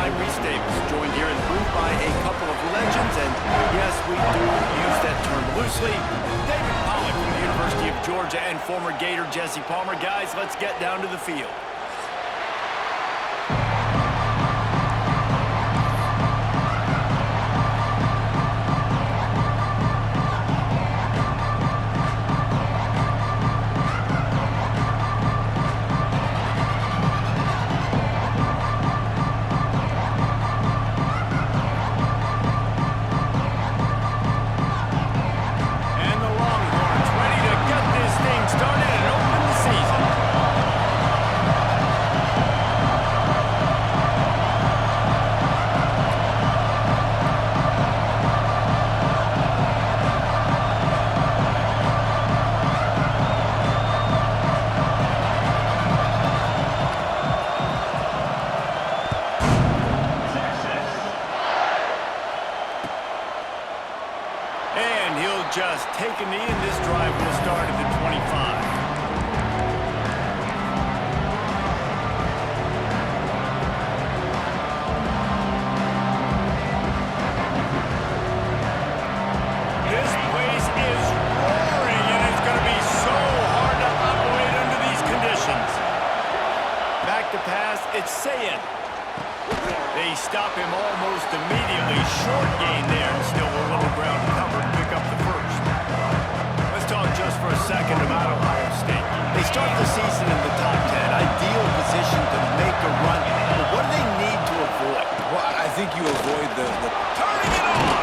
Tyree Staples, joined here in the booth by a couple of legends, and yes, we do use that term loosely. David Pollock from the University of Georgia and former Gator Jesse Palmer. Guys, let's get down to the field. Just take a knee, and this drive will start at the 25. This place is roaring, and it's going to be so hard to operate under these conditions. Back to pass, it's Sayin. They stop him almost immediately. Short gain there, and still a little ground to cover to pick up the first. Let's talk just for a second about Ohio State. They start the season in the top 10, ideal position to make a run. But what do they need to avoid? Well, I think you avoid the turning it on!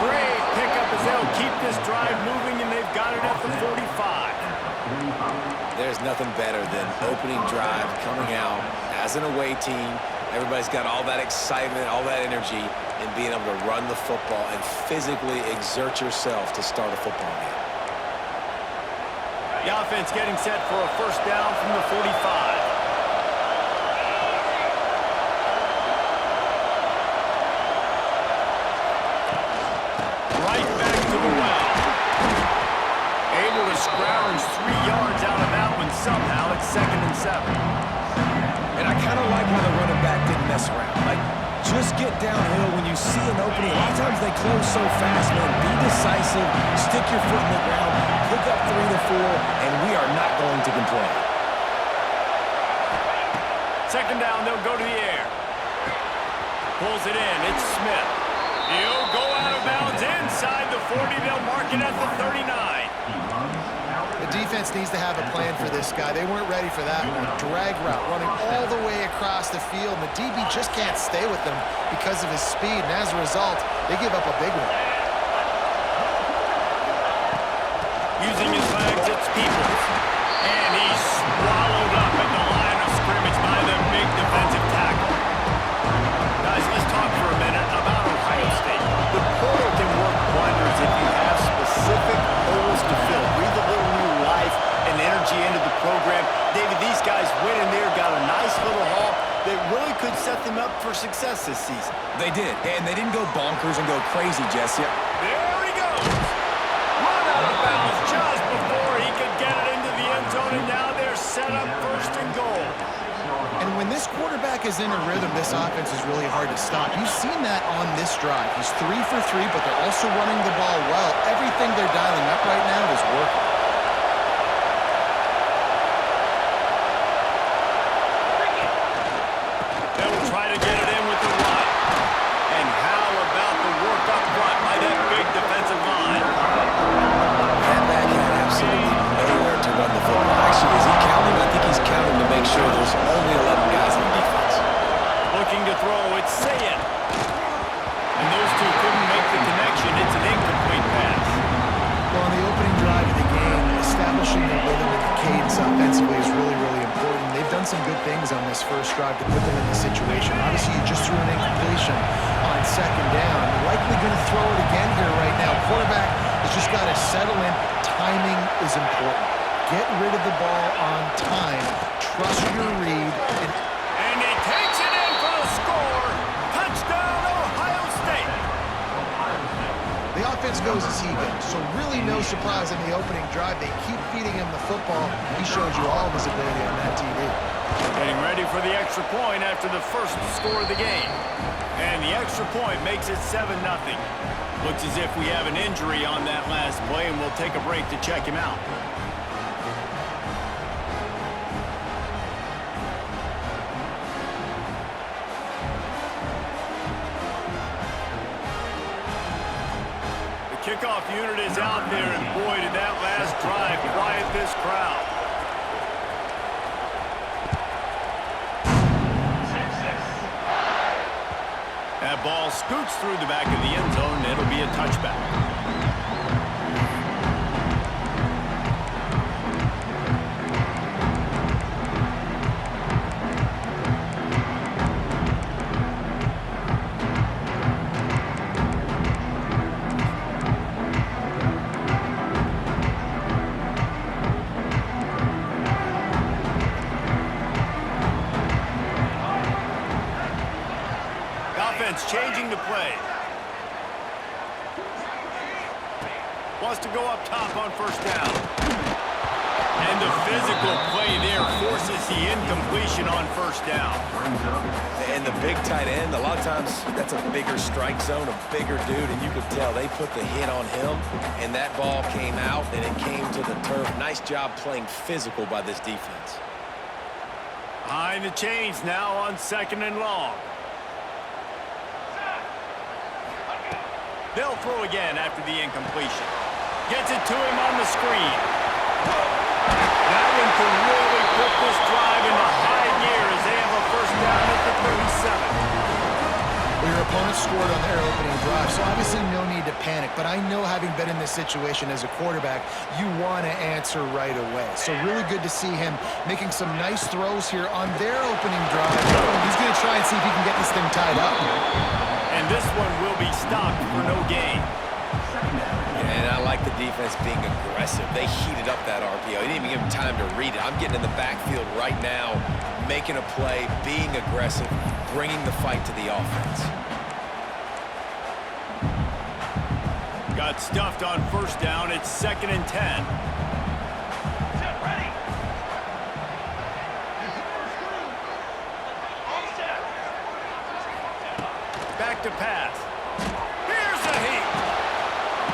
Great pickup as they'll keep this drive moving, and they've got it at the 45. There's nothing better than opening drive, coming out as an away team. Everybody's got all that excitement, all that energy, and being able to run the football and physically exert yourself to start a football game. The offense getting set for a first down from the 45. Right back to the well. Able to scrounge 3 yards out of that one somehow. It's 2nd and 7. And I kind of like how the running back didn't mess around. Like, just get downhill when you see an opening. A lot of times they close so fast, man. Be decisive, stick your foot in the ground, pick up 3 to 4, and we are not going to complain. 2nd down, they'll go to the air. Pulls it in, it's Smith. He'll go out of bounds inside the 40. They'll mark it at the 39. The defense needs to have a plan for this guy. They weren't ready for that one. Drag route running all the way across the field. And the DB just can't stay with them because of his speed. And as a result, they give up a big one. Using his legs, it's Peoples. And he's swallowed up at the line of scrimmage by the big defensive tackle. Guys, let's talk for a minute about Ohio State. The portal can work wonders if you have specific holes to fill. Breathe a little new life and energy into the program. David, these guys went in there, got a nice little haul that really could set them up for success this season. They did, and they didn't go bonkers and go crazy, Jesse. There he goes. Run out of bounds just before he could get it into the end zone, and now they're set up 1st and goal. And when this quarterback is in a rhythm, this offense is really hard to stop. You've seen that on this drive. He's 3 for 3, but they're also running the ball well. Everything they're dialing up right now is working. They'll try to get it in with the run. And how about the work up front by that big defensive line? That back had absolutely nowhere to run the football. Actually, is he counting? I think he's counting to make sure there's only 11 guys on defense. Looking to throw, it's Sayin. And those two couldn't make the connection. It's an incomplete pass. Well, on the opening drive of the game, establishing the rhythm and the cadence offensively is really, really important. They've done some good things on this first drive to put them in this situation. Obviously, you just threw an incompletion on 2nd down. You're likely going to throw it again here right now. Quarterback has just got to settle in. Timing is important. Get rid of the ball on time. Trust your read. And he takes it in for the score. Touchdown, Ohio State. The offense goes as he goes, so really no surprise in the opening drive. They keep feeding him the football. He showed you all of his ability on that TV. Getting ready ready for the extra point after the first score of the game. And the extra point makes it 7-0. Looks as if we have an injury on that last play, and we'll take a break to check him out. Kickoff unit is out there, and boy, did that last drive quiet this crowd. That ball scoots through the back of the end zone, and it'll be a touchback. Changing the play. Wants to go up top on first down. And the physical play there forces the incompletion on first down. And the big tight end, a lot of times that's a bigger strike zone, a bigger dude, and you could tell they put the hit on him, and that ball came out, and it came to the turf. Nice job playing physical by this defense. Behind the chains now on 2nd and long. They'll throw again after the incompletion. Gets it to him on the screen. That one can really put this drive into high gear as they have a first down at the 37. Well, your opponent scored on their opening drive, so obviously no need to panic. But I know, having been in this situation as a quarterback, you want to answer right away. So really good to see him making some nice throws here on their opening drive. He's going to try and see if he can get this thing tied up. And this one will be stopped for no gain. And I like the defense being aggressive. They heated up that RPO. He didn't even give him time to read it. I'm getting in the backfield right now, making a play, being aggressive, bringing the fight to the offense. Got stuffed on first down. It's 2nd and 10. Back to pass. Here's a heat.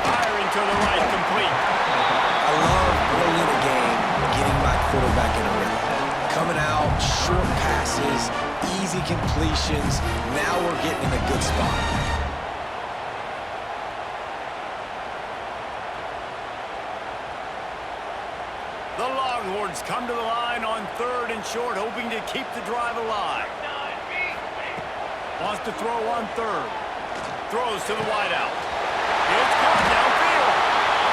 Firing to the right, complete. I love early in the game getting my quarterback in a rhythm. Coming out, short passes, easy completions. Now we're getting in a good spot. The Longhorns come to the line on 3rd and short, hoping to keep the drive alive. Wants to throw on 3rd. Throws to the wideout. It's caught downfield.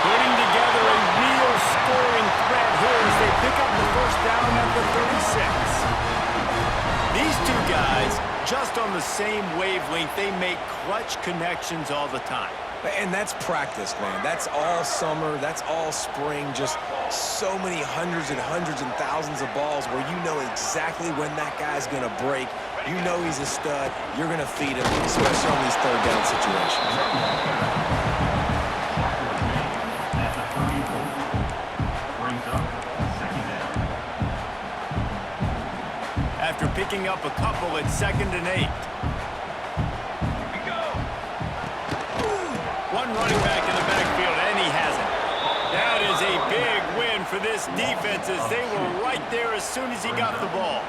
Putting together a real scoring threat here as they pick up the first down at the 36. These two guys, just on the same wavelength, they make clutch connections all the time. And that's practice, man. That's all summer. That's all spring. Just so many hundreds and thousands of balls where you know exactly when that guy's going to break. You know he's a stud. You're going to feed him, especially on these 3rd down situations. After picking up a couple, it's 2nd and 8. One running back in the backfield, and he has it. That is a big win for this defense as they were right there as soon as he got the ball.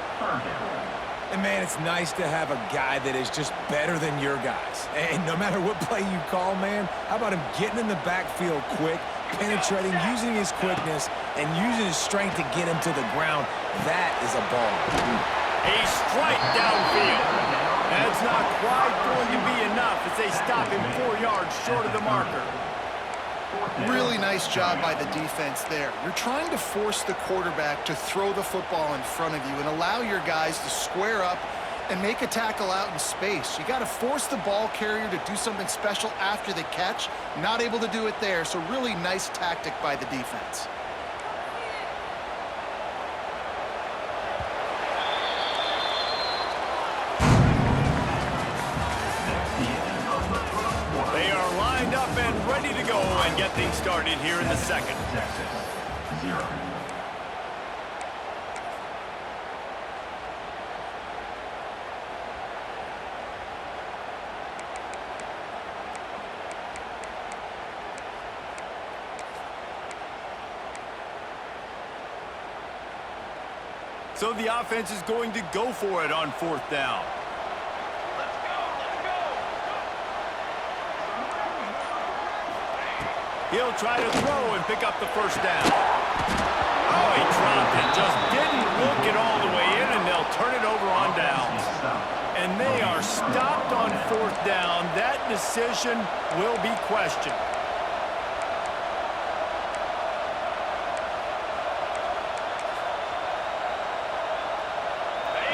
And, man, it's nice to have a guy that is just better than your guys. And no matter what play you call, man, how about him getting in the backfield quick, penetrating, using his quickness, and using his strength to get him to the ground? That is a ball. A strike downfield. That's not quite going to be enough as they stop him 4 yards short of the marker. Really nice job by the defense there. You're trying to force the quarterback to throw the football in front of you and allow your guys to square up and make a tackle out in space. You got to force the ball carrier to do something special after the catch. Not able to do it there, so really nice tactic by the defense. They are lined up and ready to go and get things started here in the second. So the offense is going to go for it on 4th down. He'll try to throw and pick up the 1st down. Oh, he dropped it. Just didn't look it all the way in, and they'll turn it over on downs. And they are stopped on 4th down. That decision will be questioned.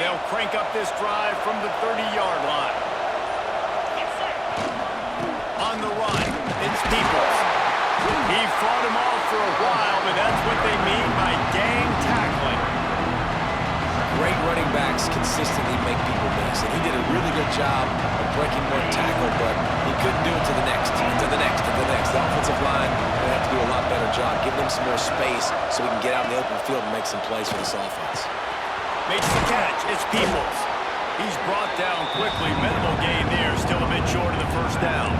They'll crank up this drive from the 30-yard line. On the run, it's Peoples. He fought him off for a while, but that's what they mean by gang tackling. Great running backs consistently make people miss, and he did a really good job of breaking one tackle, but he couldn't do it to the next, and to the next, and to the next. The offensive line will have to do a lot better job, give them some more space so we can get out in the open field and make some plays for this offense. Makes the catch. It's Peoples. He's brought down quickly. Minimal gain there. Still a bit short of the 1st down.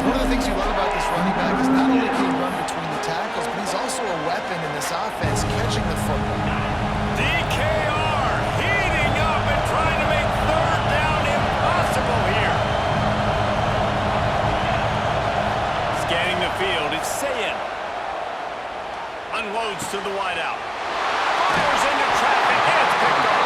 One of the things you love about this running back is not only can he run between the tackles, but he's also a weapon in this offense, catching the football. DKR heating up and trying to make 3rd down impossible here. Scanning the field, it's Sayin. Unloads to the wideout. Fires into traffic, and it's picked up.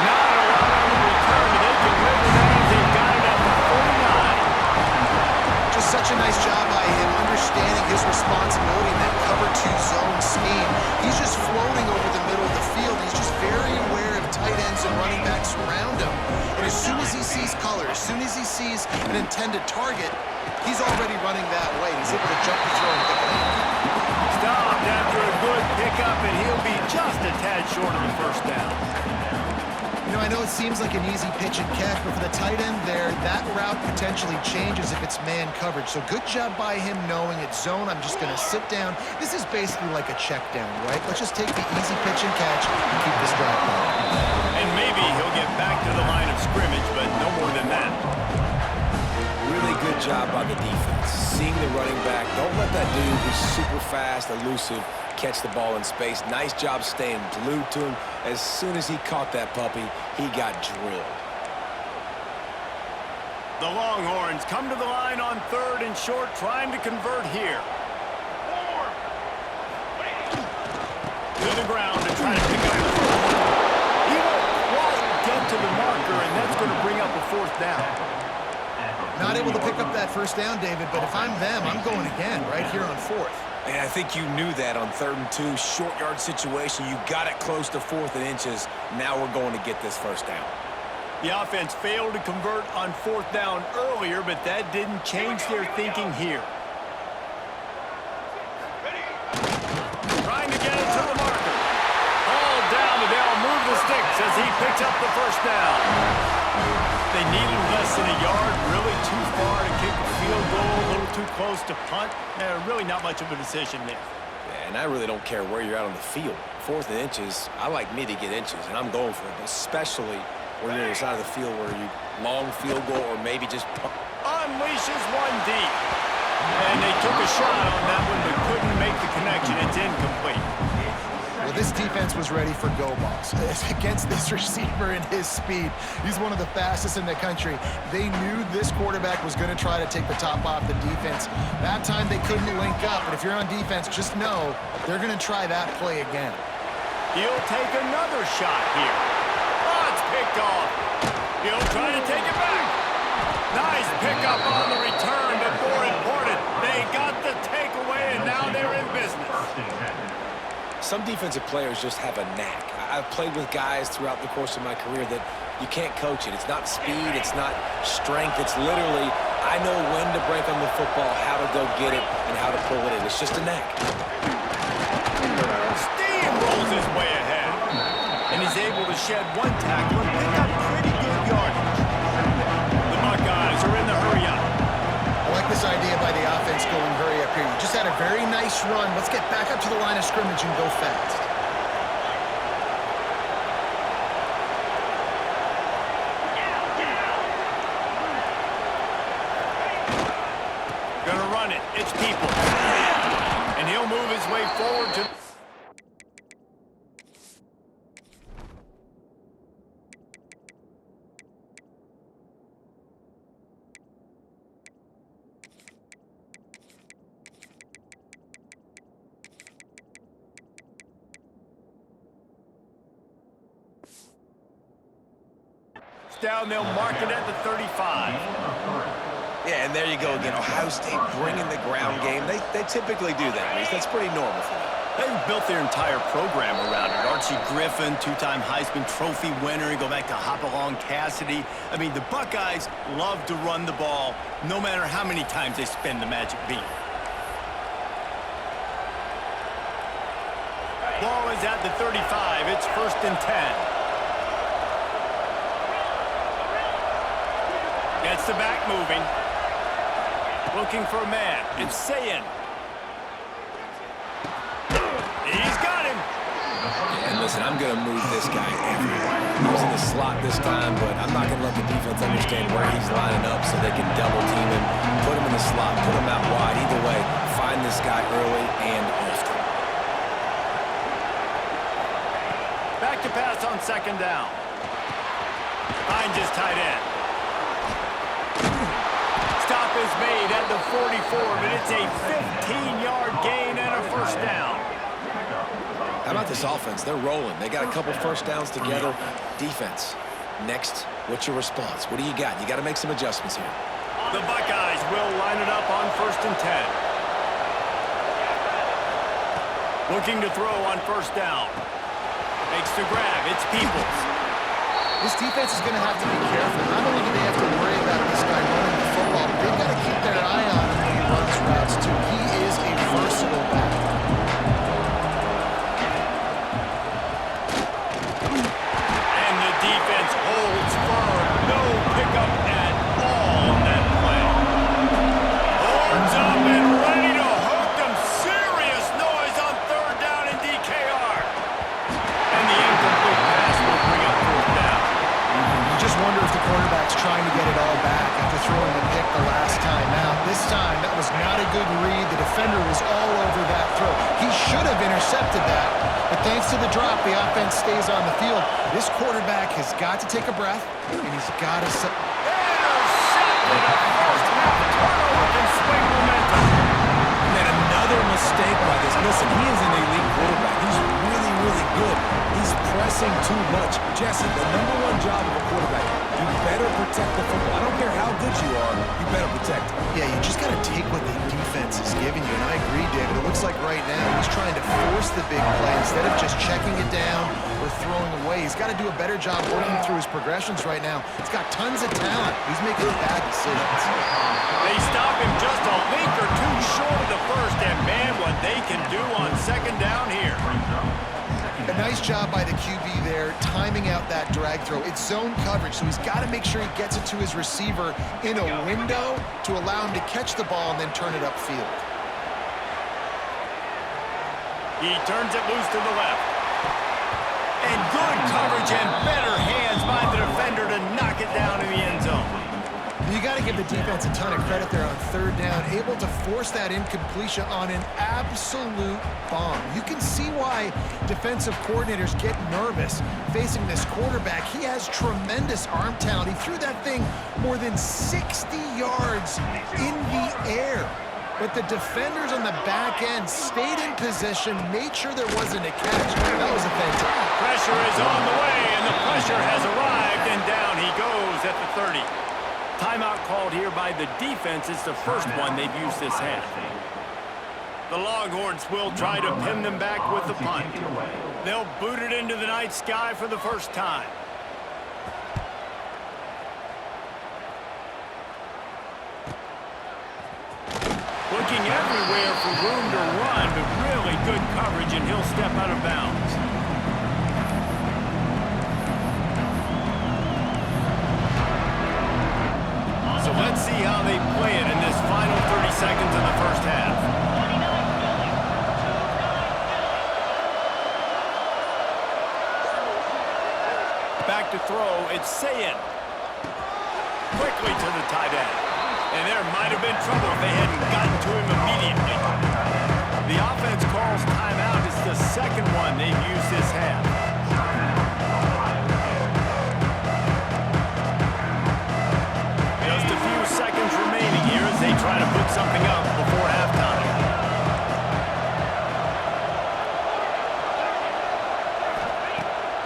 Not a lot on the return, but they can live with that as they've got it at the 49. Just such a nice job by him, understanding his responsibility in that cover 2 zone scheme. He's just floating over the middle of the field. He's just very aware of tight ends and running backs around him. And as soon as he sees color, as soon as he sees an intended target, he's already running that way. He's able to jump the throw and pick it up. Stopped after a good pickup, and he'll be just a tad short of the 1st down. You know, I know it seems like an easy pitch and catch, but for the tight end there, that route potentially changes if it's man coverage. So good job by him knowing it's zone. I'm just going to sit down. This is basically like a check down, right? Let's just take the easy pitch and catch and keep this drive going. And maybe he'll get back to the line of scrimmage, but no more than that. Really good job by the defense. Seeing the running back. Don't let that dude who's super fast, elusive, catch the ball in space. Nice job staying glued to him. As soon as he caught that puppy, he got drilled. The Longhorns come to the line on 3rd and short, trying to convert here. To the ground to try to pick up the 4th. He won't quite get to the marker, and that's going to bring up a 4th down. Not able to pick up that 1st down, David, but if I'm them, I'm going again right here on 4th. And I think you knew that on 3rd and 2, short yard situation. You got it close to 4th and inches. Now we're going to get this 1st down. The offense failed to convert on 4th down earlier, but that didn't change their thinking here. Trying to get it to the marker. All down, and they'll move the sticks as he picks up the 1st down. They needed less than a yard, really too far to kick a field goal, a little too close to punt. Really not much of a decision there. Yeah, and I really don't care where you're out on the field. 4th and inches, I like me to get inches, and I'm going for it, especially when you're on the side of the field where you long field goal or maybe just punt. Unleashes one deep. And they took a shot on that one, but couldn't make the connection. It's incomplete. Well, this defense was ready for go balls. Against this receiver and his speed, he's one of the fastest in the country. They knew this quarterback was going to try to take the top off the defense. That time they couldn't link up, but if you're on defense, just know they're going to try that play again. He'll take another shot here. Oh, it's picked off. He'll try to take it back. Nice pickup on the return, but more important, they got the takeaway, and now they're in business. Some defensive players just have a knack. I've played with guys throughout the course of my career that you can't coach it. It's not speed, it's not strength. It's literally, I know when to break on the football, how to go get it, and how to pull it in. It's just a knack. Steamrolls his way ahead. And he's able to shed one tackle and pick up pretty good yardage. The Buckeyes are in the hurry-up. I like this idea by the offense going hurry up here. You just had a very nice run. Let's get back up to the line of scrimmage and go fast. Gonna run it. It's Peoples. And he'll move his way forward to... down. They'll mark it at the 35. Yeah, and there you go again. Ohio State bringing the ground game. They typically do that, Reese. That's pretty normal for them. They've built their entire program around it. Archie Griffin, two-time Heisman Trophy winner. You go back to Hopalong Cassidy. I mean, the Buckeyes love to run the ball no matter how many times they spin the magic beat. Ball is at the 35. It's 1st and 10. Gets the back moving. Looking for a man. It's Sayin. He's got him. And listen, I'm going to move this guy everywhere. He was in the slot this time, but I'm not going to let the defense understand where he's lining up so they can double team him, put him in the slot, put him out wide. Either way, find this guy early and often. Back to pass on 2nd down. Finds his tight end. Stop is made at the 44, but it's a 15-yard gain and a 1st down. How about this offense? They're rolling. They got a couple 1st downs together. Defense. Next, what's your response? What do you got? You got to make some adjustments here. The Buckeyes will line it up on 1st and 10. Looking to throw on 1st down. Makes the grab. It's Peoples. This defense is going to have to be careful. Not only do they have to worry about this guy running the football, but they've got to keep their eye on him when he runs routes, too. He is a versatile back. And the defense holds firm. No pickup at all on that play. Horns up and ready to hook them. Serious noise on 3rd down in DKR. And the incomplete pass will bring up 4th down. You just wonder if the quarterback's trying to get it all back after throwing the pick the last time out. This time, that was not a good read. The defender was all over that throw. He should have intercepted that, but thanks to the drop, the offense stays on the field. This quarterback has got to take a breath, and he's got to set. Intercepted. A 1st half turnover can swing momentum. And another mistake by this. Listen, he is an elite quarterback. He's really, really good. He's pressing too much. Jesse, the #1 job of a quarterback, you better protect the football. I don't care how good you are, you better protect it. Yeah, you just got to take what the defense is giving you, and I agree, David. It looks like right now he's trying to force the big play instead of just checking it down or throwing away. He's got to do a better job working through his progressions right now. He's got tons of talent. He's making bad decisions. They stop him just a link or two short of the 1st, and man, what they can do on 2nd down here. A nice job by the QB there, timing out that drag throw. It's zone coverage, so he's got to make sure he gets it to his receiver in a window to allow him to catch the ball and then turn it upfield. He turns it loose to the left. And good coverage and better hands by the defender to knock it down in the end zone. You got to give the defense a ton of credit there on 3rd down, able to force that incompletion on an absolute bomb. You can see why defensive coordinators get nervous facing this quarterback. He has tremendous arm talent. He threw that thing more than 60 yards in the air. But the defenders on the back end stayed in position, made sure there wasn't a catch. That was a fantastic. Pressure is on the way, and the pressure has arrived, and down he goes at the 30. Timeout called here by the defense. It's the 1st one they've used this half. The Longhorns will try to pin them back with the punt. They'll boot it into the night sky for the 1st time. Looking everywhere for room to run, but really good coverage, and he'll step out of bounds. So let's see how they play it in this final 30 seconds of the 1st half. Back to throw, it's Sayin. Quickly to the tight end. And there might have been trouble if they hadn't gotten to him immediately. The offense calls timeout. It's the 2nd one they've used this half. Seconds remaining here as they try to put something up before halftime.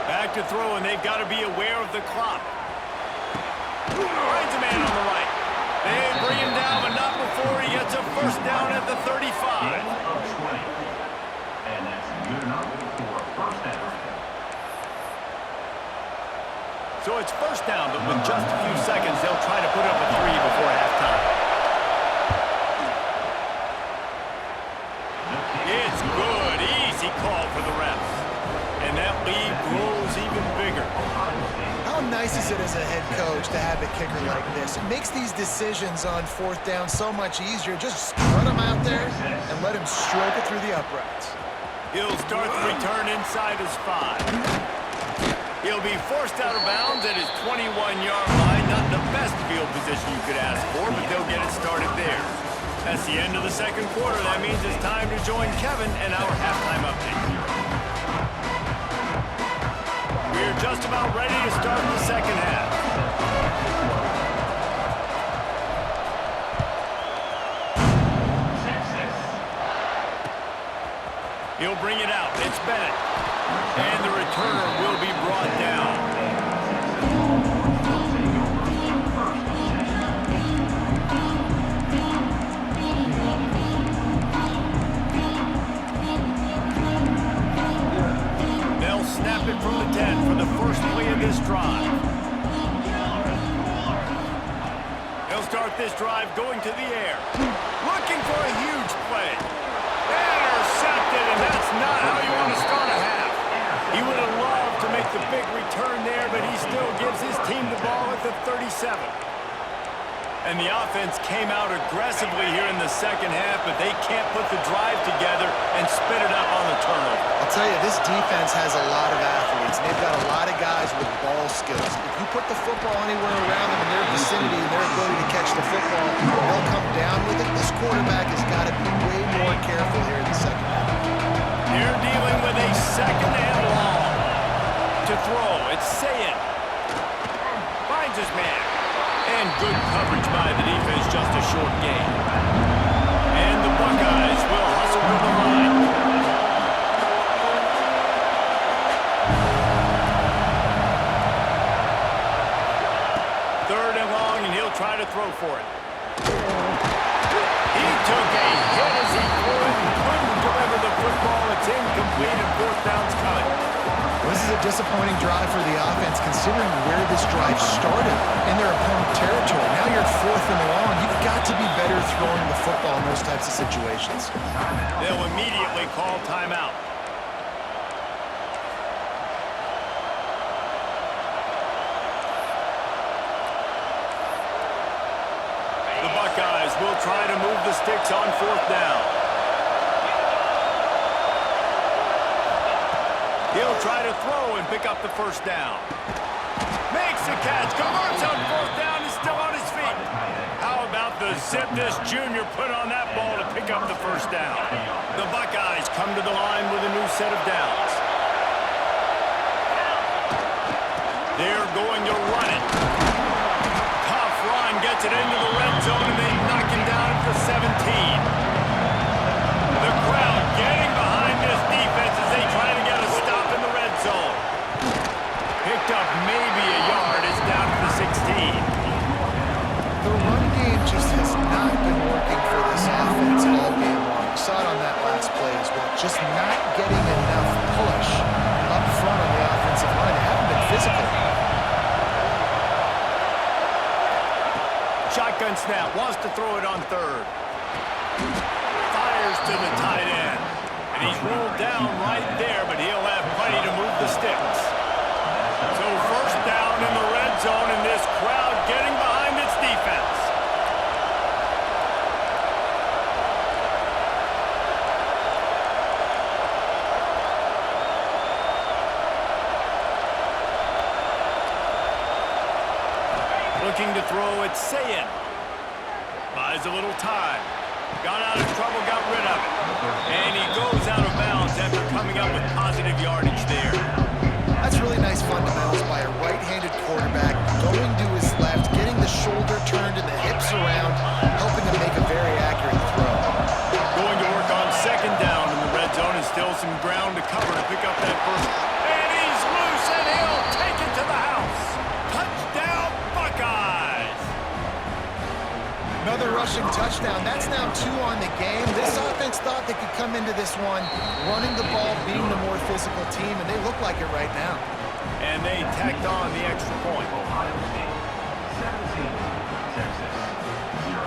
Back to throw, and they've got to be aware of the clock. Finds a man on the right. They bring him down, but not before he gets a first down at the 35. And that's good enough for a first down. So it's first down, but with just a few seconds, they'll try to put up a 3 before halftime. It's good. Easy call for the refs. And that lead grows even bigger. How nice is it as a head coach to have a kicker like this? It makes these decisions on fourth down so much easier. Just run him out there and let him stroke it through the uprights. He'll start the return inside his 5. He'll be forced out of bounds at his 21-yard line. Not the best field position you could ask for, but they'll get it started there. That's the end of the second quarter. That means it's time to join Kevin and our halftime update. We're just about ready to start the second half. He'll bring it out. It's Bennett. And the returner will be brought down. They'll snap it from the 10 for the first play of this drive. They'll start this drive going to the air. Looking for a huge play. Intercepted, and that's not how you want to start a half. He would have loved to make the big return there, but he still gives his team the ball at the 37. And the offense came out aggressively here in the second half, but they can't put the drive together and spit it up on the turnover. I'll tell you, this defense has a lot of athletes, and they've got a lot of guys with ball skills. If you put the football anywhere around them in their vicinity and their ability to catch the football, they'll come down with it. This quarterback has got to be way more careful here in the second half. They're dealing with a second and long. To throw, it's Sayin. Finds his man. And good coverage by the defense, just a short gain. And the Buckeyes will hustle to the line. Third and long, and he'll try to throw for it. He took a hit as he threw it and couldn't deliver the football. It's incomplete and fourth down's coming. This is a disappointing drive for the offense, considering where this drive started in their opponent territory. Now you're fourth and long. You've got to be better throwing the football in those types of situations. They'll immediately call timeout. The Buckeyes will try to move the sticks on fourth down. He'll try to throw and pick up the first down. Makes the catch, converts on fourth down, and still on his feet. How about the zip this junior put on that ball to pick up the first down? The Buckeyes come to the line with a new set of downs. They're going to run it. Tough run, gets it into the red zone, and they knock him down at the 17. The crowd getting behind this defense as they try to get a stop in the red zone. Picked up maybe a yard. It's down to the 16. The run game just has not been working for this offense all game long. We saw it on that last play as well. Just not getting enough push up front on the offensive line. They haven't been physical. Shotgun snap. Wants to throw it on third. Fires to the tight end. And he's ruled down right there, but he'll have plenty to move the sticks. So first down in the red zone, and this crowd getting behind its defense. Looking to throw, it's Sayin. Buys a little time. Got out of trouble, got rid of it. And he goes out of bounds after coming up with positive yardage there. That's really nice fundamentals by a right-handed quarterback, going to his left, getting the shoulder turned and the hips around, helping him make a very accurate throw. Going to work on second down in the red zone, and still some ground to cover to pick up that first. And he's loose, and he'll take it to the house. Touchdown, Buckeyes! rushing touchdown. That's now 2 on the game. This offense thought they could come into this one running the ball, being the more physical team, and they look like it right now. And they tacked on the extra point. Ohio State 17, Texas 0.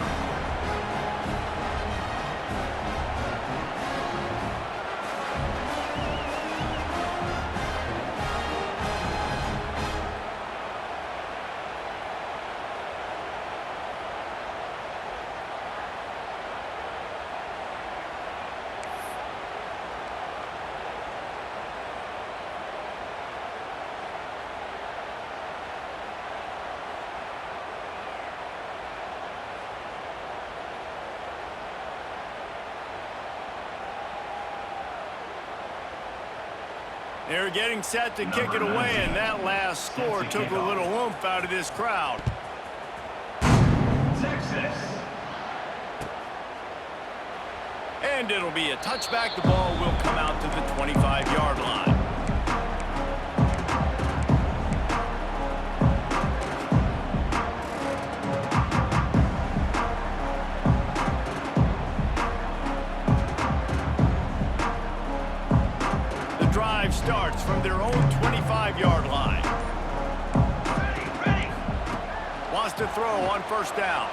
They're getting set to kick it away, and that last score took a little oomph out of this crowd. Texas. And it'll be a touchback. The ball will come out to the 25-yard line. Starts from their own 25-yard line. Wants to throw on first down.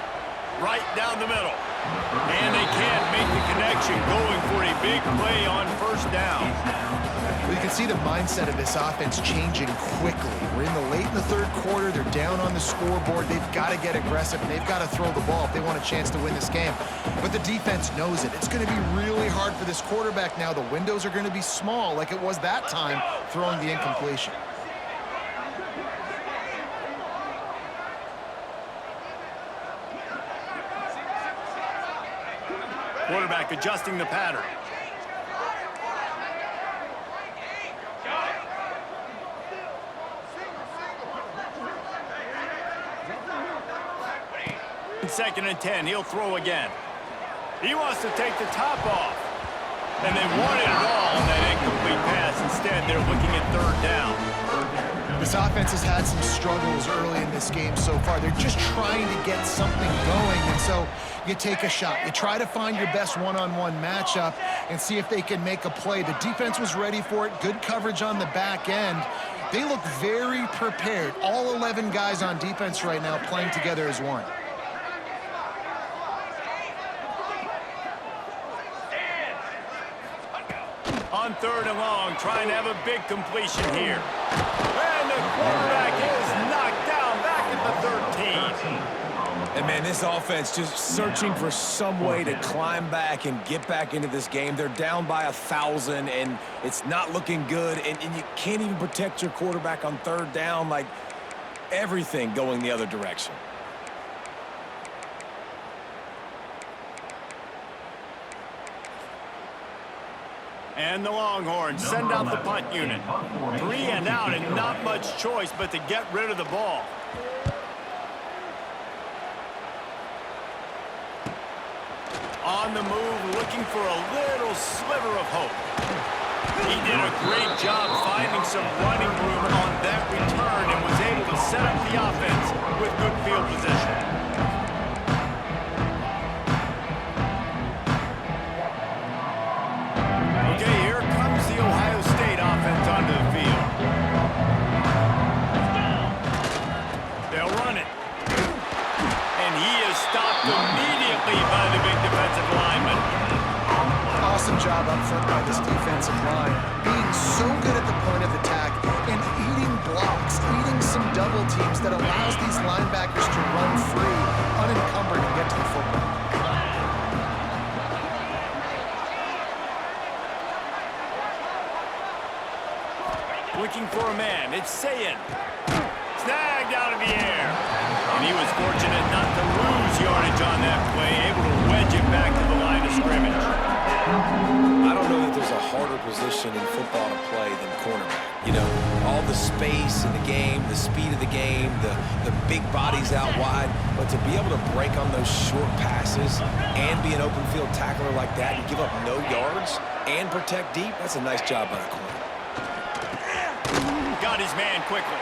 Right down the middle. And they can't make the connection, going for a big play on first down. Well, you can see the mindset of this offense changing quickly. We're late in the third quarter. They're down on the scoreboard. They've got to get aggressive, and they've got to throw the ball if they want a chance to win this game. But the defense knows it. It's going to be really hard for this quarterback now. The windows are going to be small like it was that time throwing the incompletion. Quarterback adjusting the pattern. Second and 10, he'll throw again. He wants to take the top off. And they wanted it all on that incomplete pass. Instead, they're looking at third down. This offense has had some struggles early in this game so far. They're just trying to get something going, and so you take a shot. You try to find your best one-on-one matchup and see if they can make a play. The defense was ready for it. Good coverage on the back end. They look very prepared. All 11 guys on defense right now playing together as one. On third and long, trying to have a big completion here. And the quarterback is knocked down back at the 13. And, man, this offense just searching for some way to climb back and get back into this game. They're down by 1,000, and it's not looking good. And you can't even protect your quarterback on third down. Like, everything going the other direction. And the Longhorns send out the punt unit. 3 and out, and not much choice but to get rid of the ball. On the move, looking for a little sliver of hope. He did a great job finding some running room on that return and was able to set up the offense with good field position. Okay, here comes the Ohio State offense onto the field. They'll run it. And he is stopped immediately by the big defensive lineman. Awesome job up front by this defensive line. Being so good at the point of attack and eating blocks, eating some double teams that allows these linebackers to run free, unencumbered, and get to the football. Looking for a man. It's Sayin. Snagged out of the air. And he was fortunate not to lose yardage on that play, able to wedge it back to the line of scrimmage. I don't know that there's a harder position in football to play than cornerback. You know, all the space in the game, the speed of the game, the big bodies out wide. But to be able to break on those short passes and be an open field tackler like that and give up no yards and protect deep, that's a nice job by the corner. Got his man quickly.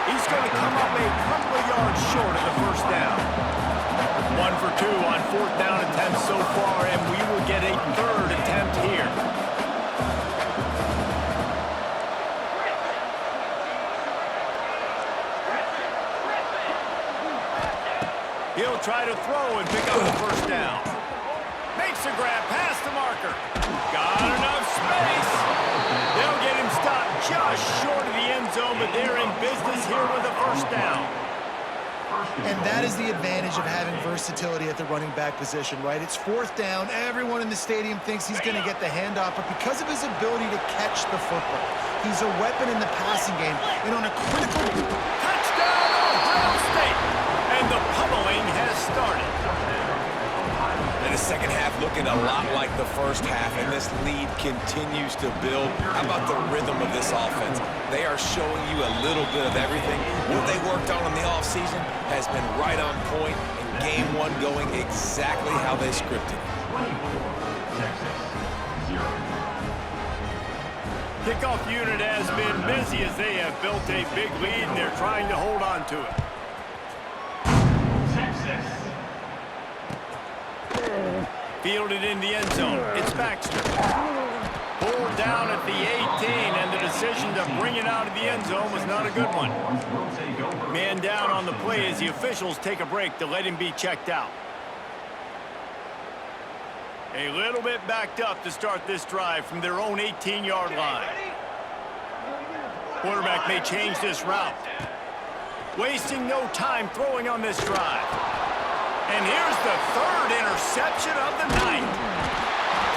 He's going to come up a couple of yards short of the first down. 1 for 2 on 4th down attempts so far, and we will get a 3rd attempt here. He'll try to throw and pick up the 1st down. Makes a grab past the marker. Got enough space. They'll get him stopped just short of the end zone, but they're in business here with a 1st down. And that is the advantage of having versatility at the running back position, right? It's 4th down. Everyone in the stadium thinks he's going to get the handoff, but because of his ability to catch the football, he's a weapon in the passing game. And on a critical... Touchdown, Ohio State! And the pummeling has started. And the second half looking a lot like the first half, and this lead continues to build. How about the rhythm of this offense? They are showing you a little bit of everything. What they worked on in the offseason has been right on point, and game 1 going exactly how they scripted. Kickoff unit has been busy as they have built a big lead, and they're trying to hold on to it. Fielded in the end zone. It's Baxter. Pulled down at the 18, and the decision to bring it out of the end zone was not a good one. Man down on the play as the officials take a break to let him be checked out. A little bit backed up to start this drive from their own 18-yard line. Quarterback may change this route. Wasting no time throwing on this drive. And here's the 3rd interception of the night.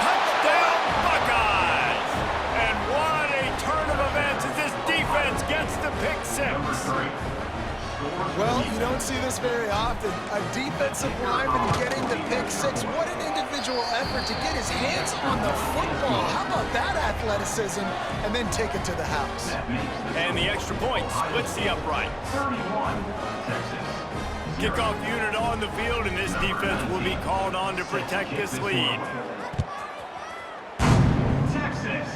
Touchdown, Buckeyes! And what a turn of events as this defense gets the pick 6. Well, you don't see this very often. A defensive lineman getting the pick 6. What an individual effort to get his hands on the football. How about that athleticism? And then take it to the house. And the extra point splits the uprights. 31, Texas. Kickoff unit on the field, and this defense will be called on to protect this lead. Texas.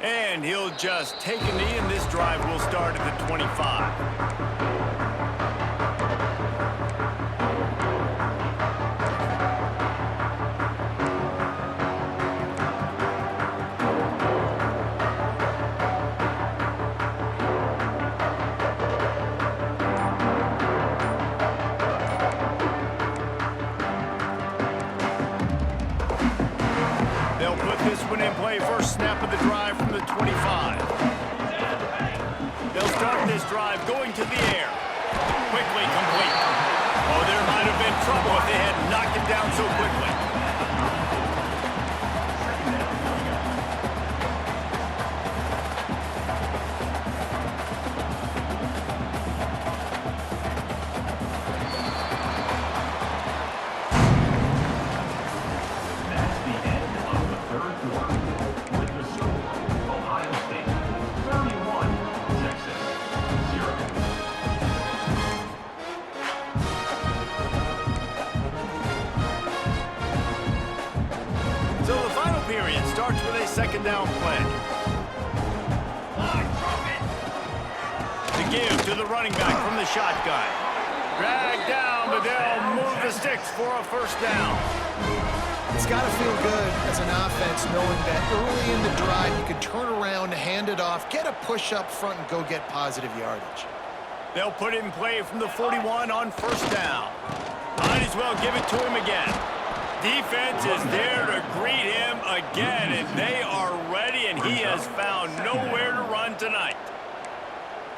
And he'll just take a knee, and this drive will start at the 25. First snap of the drive from the 25. They'll start this drive going to the air. Quickly complete. Oh, there might have been trouble if they had knocked him down so quickly. Starts with a 2nd down play. The give to the running back from the shotgun. Dragged down, but they'll move the sticks for a 1st down. It's got to feel good as an offense knowing that early in the drive you can turn around, hand it off, get a push up front, and go get positive yardage. They'll put it in play from the 41 on 1st down. Might as well give it to him again. Defense is there to greet him again, and they are ready, and he has found nowhere to run tonight.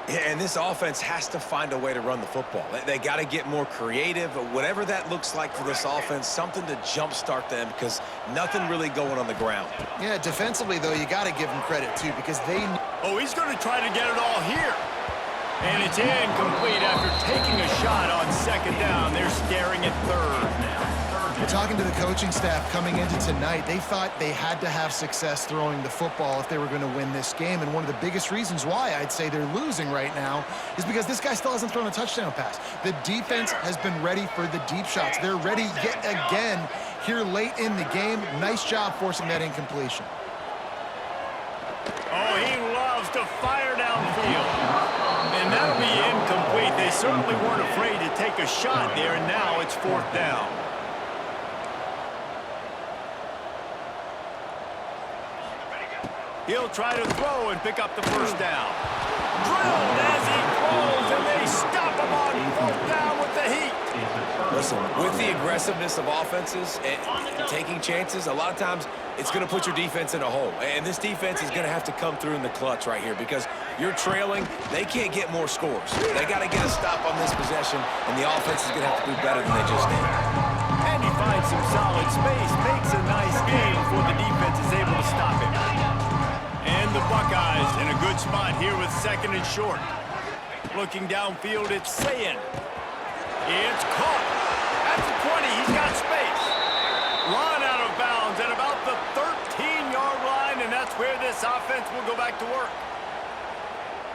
Yeah, and this offense has to find a way to run the football. They got to get more creative, whatever that looks like for this offense, something to jumpstart them because nothing really going on the ground. Yeah, defensively, though, you got to give them credit, too, because they... Oh, he's going to try to get it all here. And it's incomplete after taking a shot on 2nd down. They're staring at 3rd. Talking to the coaching staff coming into tonight, they thought they had to have success throwing the football if they were going to win this game. And one of the biggest reasons why I'd say they're losing right now is because this guy still hasn't thrown a touchdown pass. The defense has been ready for the deep shots. They're ready yet again here late in the game. Nice job forcing that incompletion. Oh, he loves to fire downfield. And that'll be incomplete. They certainly weren't afraid to take a shot there, and now it's 4th down. He'll try to throw and pick up the 1st down. Drilled as he throws, and they stop him on 4th down with the heat. Listen, with the aggressiveness of offenses and taking chances, a lot of times it's going to put your defense in a hole. And this defense is going to have to come through in the clutch right here because you're trailing. They can't get more scores. They got to get a stop on this possession, and the offense is going to have to do better than they just did. And he finds some solid space, makes a nice gain before the defense is able to stop him. And the Buckeyes in a good spot here with 2nd and short. Looking downfield, it's Sayin. It's caught. At the 20, he's got space. Run out of bounds at about the 13-yard line, and that's where this offense will go back to work.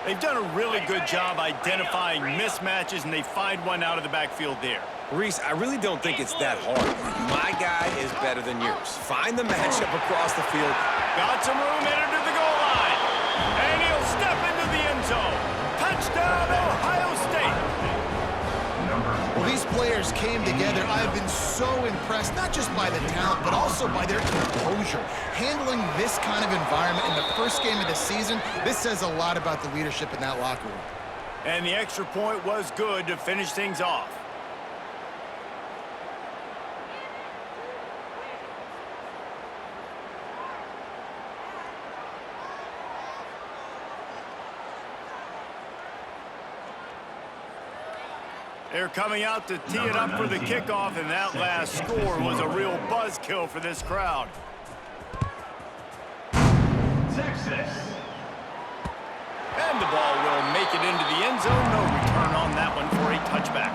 They've done a really good job identifying mismatches, and they find one out of the backfield there. Reese, I really don't think it's that hard. My guy is better than yours. Find the matchup across the field. Got some room headed to the goal line. And he'll step into the end zone. Touchdown, Ohio State. Well, these players came together. I've been so impressed, not just by the talent, but also by their composure. Handling this kind of environment in the first game of the season, this says a lot about the leadership in that locker room. And the extra point was good to finish things off. They're coming out to tee it up for the kickoff, and that last score was a real buzzkill for this crowd. Texas. And the ball will make it into the end zone. No return on that one for a touchback.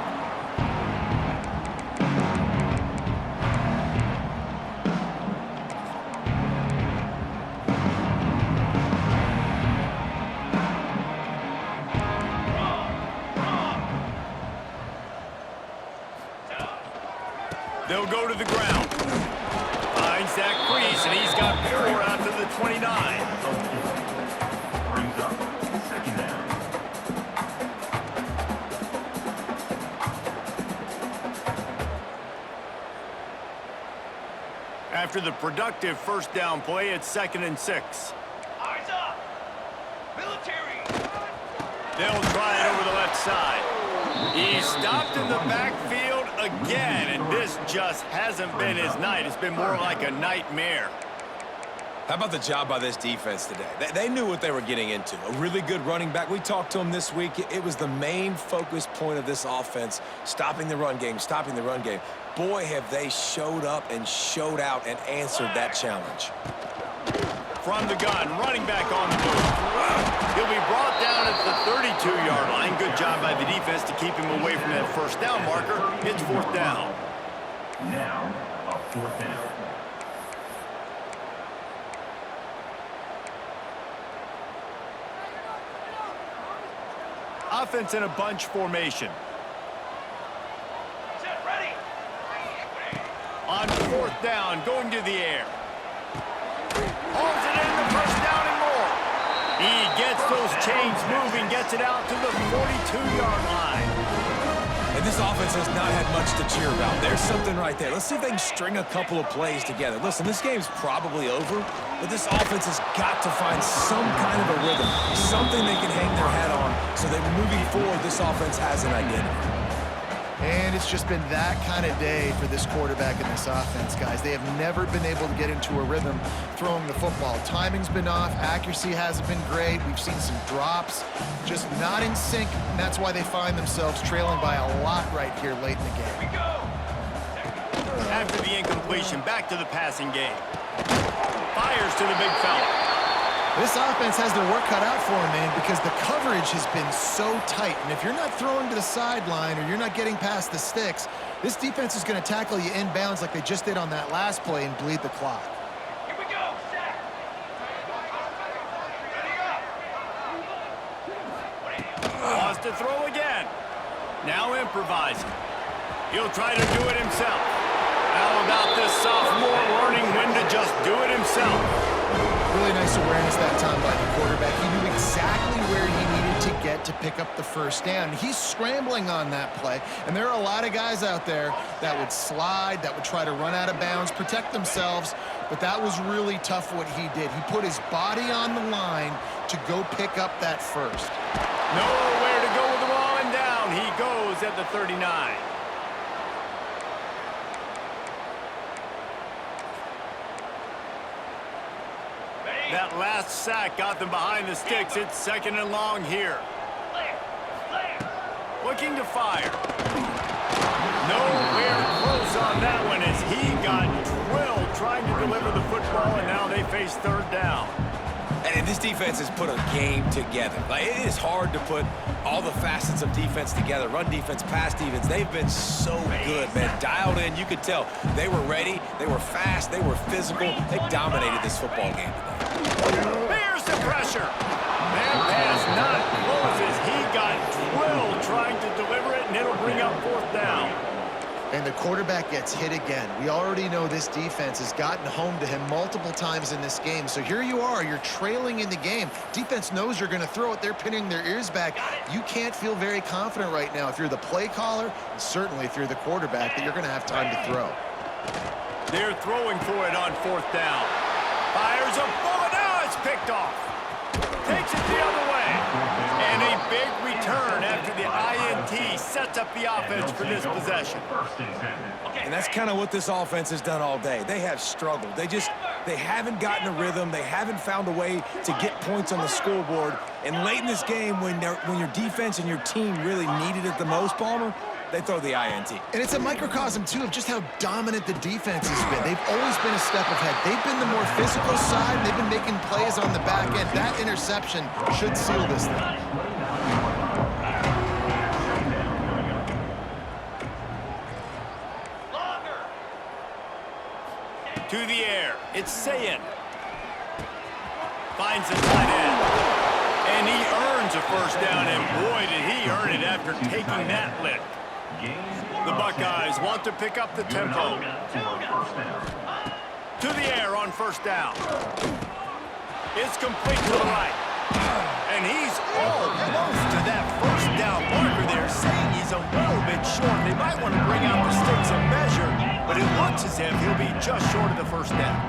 They'll go to the ground. Finds that crease, and he's got 4 out to the 29. Brings up 2nd down. After the productive 1st down play, it's 2nd and 6. Eyes up! Military! They'll try it over the left side. He's stopped in the backfield again, and this just hasn't been his night. It's been more like a nightmare. How about the job by this defense today? They knew what they were getting into. A really good running back. We talked to him this week. It was the main focus point of this offense, stopping the run game, stopping the run game. Boy, have they showed up and showed out and answered that challenge. From the gun, running back on the move. He'll be brought down at the 32-yard line. Good job by the defense to keep him away from that 1st down marker. It's 4th down. Now, a 4th down. Offense in a bunch formation. Set, ready! On 4th down, going to the air. Holds it in the 1st down and more. He gets those chains moving, gets it out to the 42-yard line. And this offense has not had much to cheer about. There's something right there. Let's see if they can string a couple of plays together. Listen, this game's probably over, but this offense has got to find some kind of a rhythm, something they can hang their hat on so that moving forward, this offense has an identity. And it's just been that kind of day for this quarterback and this offense, guys. They have never been able to get into a rhythm throwing the football. Timing's been off. Accuracy hasn't been great. We've seen some drops, just not in sync, and that's why they find themselves trailing by a lot right here late in the game. We go! After the incompletion, back to the passing game. Fires to the big fella. This offense has their work cut out for them, man, because the coverage has been so tight. And if you're not throwing to the sideline or you're not getting past the sticks, this defense is going to tackle you inbounds like they just did on that last play and bleed the clock. Here we go! Set! Ready up! Wants to throw again. Now improvising. He'll try to do it himself. How about this sophomore learning when to just do it himself? Really nice awareness that time by the quarterback. He knew exactly where he needed to get to pick up the first down. He's scrambling on that play, and there are a lot of guys out there that would slide, that would try to run out of bounds, protect themselves, but that was really tough what he did. He put his body on the line to go pick up that first. Nowhere to go with the ball, and down he goes at the 39. That last sack got them behind the sticks. It's 2nd and long here. Looking to fire. Nowhere close on that one as he got drilled trying to deliver the football, and now they face 3rd down. And this defense has put a game together. Like, it is hard to put all the facets of defense together. Run defense, pass defense. They've been so good, man. Dialed in. You could tell they were ready. They were fast. They were physical. They dominated this football game today. There's the pressure. Man pass not close as he got drilled trying to deliver it, and it'll bring up 4th down. And the quarterback gets hit again. We already know this defense has gotten home to him multiple times in this game. So here you are, you're trailing in the game. Defense knows you're going to throw it. They're pinning their ears back. You can't feel very confident right now if you're the play caller, and certainly if you're the quarterback, that you're going to have time to throw. They're throwing for it on 4th down. Fires a bullet. Now it's picked off. Takes it the other way. And a big return after the INT sets up the offense for this possession. And that's kind of what this offense has done all day. They have struggled. They haven't gotten a rhythm. They haven't found a way to get points on the scoreboard. And late in this game, when your defense and your team really needed it the most, Palmer, they throw the INT. And it's a microcosm, too, of just how dominant the defense has been. They've always been a step ahead. They've been the more physical side. They've been making plays on the back end. That interception should seal this thing. To the air. It's Sayin. Finds the tight end. And he earns a first down, and boy, did he earn it after taking that lick. The Buckeyes want to pick up the tempo. To the air on 1st down. It's complete to the right. And he's almost to that first down marker there, saying he's a little bit short. They might want to bring out the sticks and measure, but it looks as if he'll be just short of the first down.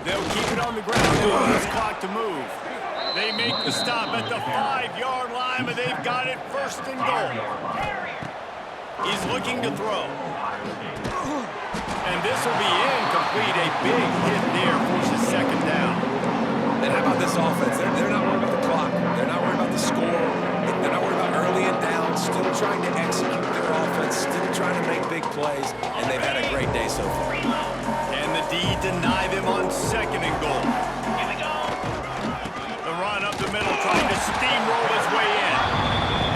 They'll keep it on the ground and allow this clock to move. They make the stop at the 5-yard line, but they've got it 1st and goal. He's looking to throw. And this will be incomplete. A big hit there forces 2nd down. And how about this offense? They're not worried about the clock. They're not worried about the score. They're not worried about early and down. Still trying to execute their offense. Still trying to make big plays. And they've had a great day so far. And the D deny them on 2nd and goal. Here we go. The run up the middle, trying to steamroll his way in.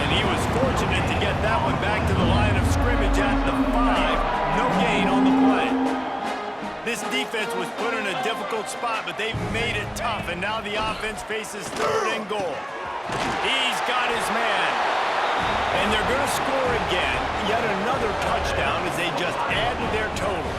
And he was fortunate to get that one back to the line of scrimmage at the 5. No gain on the play. This defense was put in a difficult spot, but they've made it tough, and now the offense faces 3rd and goal. He's got his man. And they're going to score again. Yet another touchdown as they just add to their total.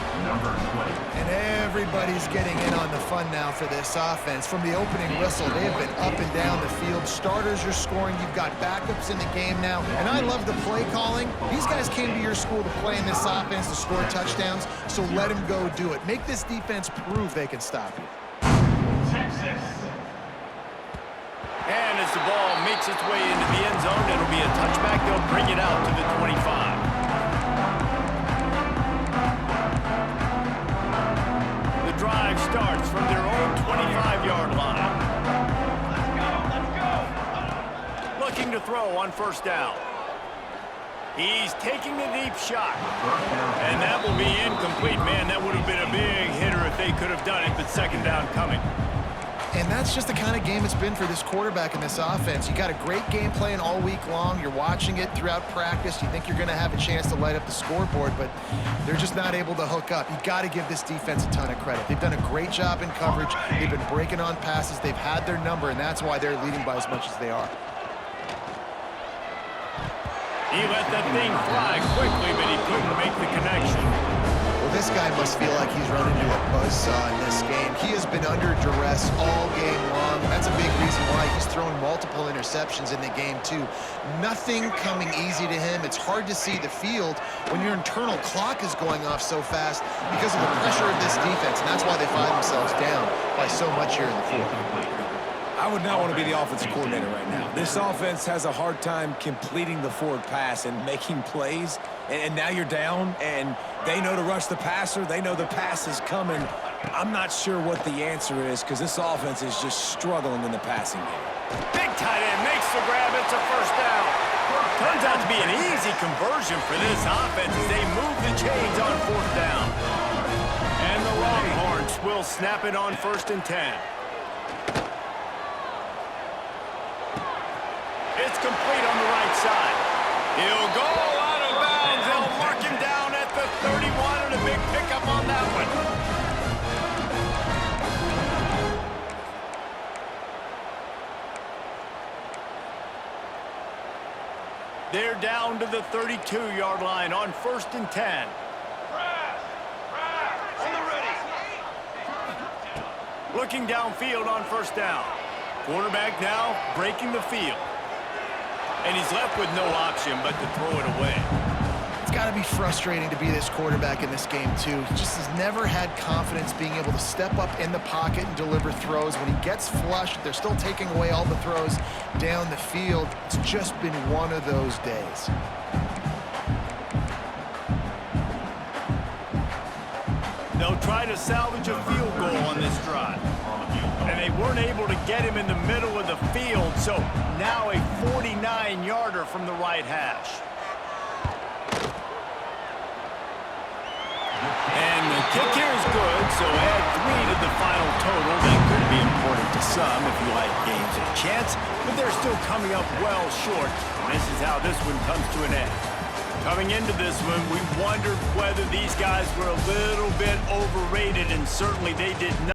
And everybody's getting in on the fun now for this offense. From the opening whistle, they have been up and down the field. Starters are scoring. You've got backups in the game now. And I love the play calling. These guys came to your school to play in this offense to score touchdowns, so let them go do it. Make this defense prove they can stop you. And as the ball makes its way into the end zone, it'll be a touchback. They'll bring it out to the 25. The drive starts from their own 25-yard line. Let's go. Looking to throw on 1st down. He's taking the deep shot. And that will be incomplete. Man, that would have been a big hitter if they could have done it, but 2nd down coming. And that's just the kind of game it's been for this quarterback in this offense. You got a great game plan all week long. You're watching it throughout practice. You think you're going to have a chance to light up the scoreboard, but they're just not able to hook up. You got to give this defense a ton of credit. They've done a great job in coverage. They've been breaking on passes. They've had their number, and that's why they're leading by as much as they are. He let that thing fly quickly, but he couldn't make the connection. Well, this guy must feel like he's run into a buzzsaw in this game. He has been under duress all game long. That's a big reason why he's thrown multiple interceptions in the game, too. Nothing coming easy to him. It's hard to see the field when your internal clock is going off so fast because of the pressure of this defense, and that's why they find themselves down by so much here in the fourth. I would not want to be the offensive coordinator right now. This offense has a hard time completing the forward pass and making plays, and now you're down, and they know to rush the passer. They know the pass is coming. I'm not sure what the answer is because this offense is just struggling in the passing game. Big tight end makes the grab. It's a first down. Turns out to be an easy conversion for this offense as they move the chains on fourth down. And the Longhorns will snap it on 1st and 10. It's complete on the right side. He'll go out of bounds. They'll mark him down at the 31 and a big pickup on that one. They're down to the 32-yard line on 1st and 10. On the ready. Looking downfield on 1st down. Quarterback now breaking the field. And he's left with no option but to throw it away. It's got to be frustrating to be this quarterback in this game, too. He just has never had confidence being able to step up in the pocket and deliver throws. When he gets flushed, they're still taking away all the throws down the field. It's just been one of those days. They'll try to salvage a field goal on this drive. And they weren't able to get him in the middle of the field, so now a 49-yarder from the right hash. And the kick here is good, so add 3 to the final total. That could be important to some if you like games of chance, but they're still coming up well short. This is how this one comes to an end. Coming into this one, we wondered whether these guys were a little bit overrated, and certainly they did not.